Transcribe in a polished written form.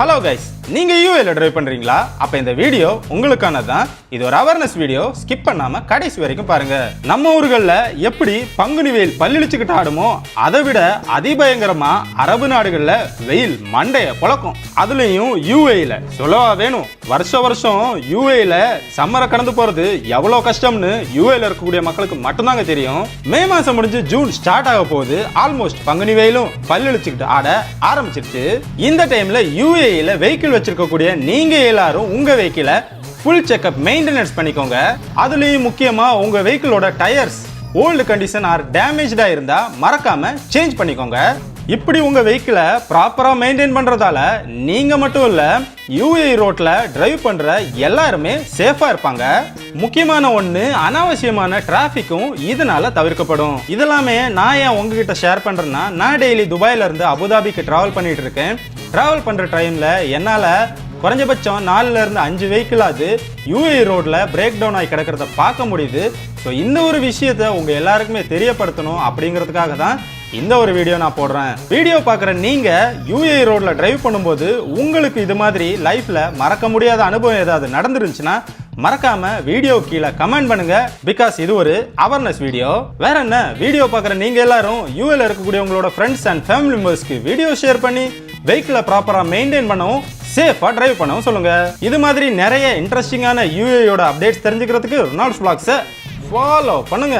Hello guys, நீங்க யூஏல drive பண்றீங்களா? அப்ப இந்த வீடியோ உங்களுக்கானதான். இது ஒரு அவேர்னஸ் வீடியோ, ஸ்கிப் பண்ணாம கடைசி வரைக்கும் பாருங்க. நம்ம ஊர்கள்ல எப்படி பங்குனி வெயில் பல்லிழிச்சுக்கிட்டு ஆடுமோ அதை விட அதிபயங்கரமா அரபு நாடுகள்ல வெயில் மண்டைய பொளக்கும். அதுலயும் யூஏல சொல்லவா வேணும். வருஷம் யூஏல சம்மரை கடந்து போறது எவ்வளவு கஷ்டம்னு யூஏல இருக்கக்கூடிய மக்களுக்கு மட்டும்தாங்க தெரியும். மே மாசம் முடிஞ்சு ஜூன் ஸ்டார்ட் ஆக போகுது. ஆல்மோஸ்ட் பங்குனி வெயிலும் பல்லிழிச்சுக்கிட்டு ஆட ஆரம்பிச்சிருச்சு. இந்த டைம்ல யூஏல வெஹிக்கிள் வச்சிருக்கக்கூடிய நீங்க எல்லாரும் உங்க வெஹிக்கிளை ஃபுல் செக்அப் மெயின்டெனன்ஸ் பண்ணிக்கோங்க. அதுலயும் முக்கியமா உங்க வெஹிக்கிளோட டயர்ஸ் ஓல்டு கண்டிஷன் ஆர் டேமேஜ்டா இருந்தா மறக்காம சேஞ்ச் பண்ணிக்கோங்க. இப்படி உங்க வெஹிக்கிளை ப்ராப்பரா மெயின்டைன் பண்றதால நீங்க மட்டும் இல்ல, யூஏ ரோட்ல டிரைவ் பண்ற எல்லாருமே சேஃபா இருப்பாங்க. முக்கியமான ஒண்ணு, அனாவசியமான டிராபிக்கும் இதனால தவிர்க்கப்படும். இதெல்லாமே நான் ஏன் உங்ககிட்ட ஷேர் பண்றேன்னா, நான் டெய்லி துபாயில இருந்து அபுதாபிக்கு டிராவல் பண்ணிட்டு இருக்கேன். டிராவல் பண்ற டைம்ல என்னால குறைஞ்சபட்சம் 4ல இருந்து 5 வெஹிக்கிளாவது யூஏ ரோட்ல பிரேக் டவுன் ஆகி கிடக்கிறத பார்க்க முடியுது. ஸோ இந்த ஒரு விஷயத்த உங்க எல்லாருக்குமே தெரியப்படுத்தணும் அப்படிங்கிறதுக்காக தான் இந்த ஒரு வீடியோ நான் போடுறேன். வீடியோ பார்க்குற நீங்க யூஏ ரோட்ல டிரைவ் பண்ணும்போது உங்களுக்கு இது மாதிரி லைஃப்ல மறக்க முடியாத அனுபவம் ஏதாவது நடந்துருந்துச்சுன்னா மறக்காம வீடியோ கீழே கமெண்ட் பண்ணுங்க. பிகாஸ் இது ஒரு அவேர்னஸ் வீடியோ. வேற என்ன, வீடியோ பார்க்குற நீங்க எல்லாரும் யூஏல இருக்கக்கூடிய உங்களோட ஃப்ரெண்ட்ஸ் அண்ட் ஃபேமிலி மெம்பர்ஸ்க்கு வீடியோ ஷேர் பண்ணி வெஹிக்கிளை ப்ராப்பரா மெயின்டைன் பண்ணவும் சேஃபா டிரைவ் பண்ணவும் சொல்லுங்க. இது மாதிரி நிறைய இன்ட்ரெஸ்டிங்கான யூஏயோட அப்டேட்ஸ் தெரிஞ்சுக்கிறதுக்கு ரொனால்ட்ஸ் vlogs ஃபாலோ பண்ணுங்க.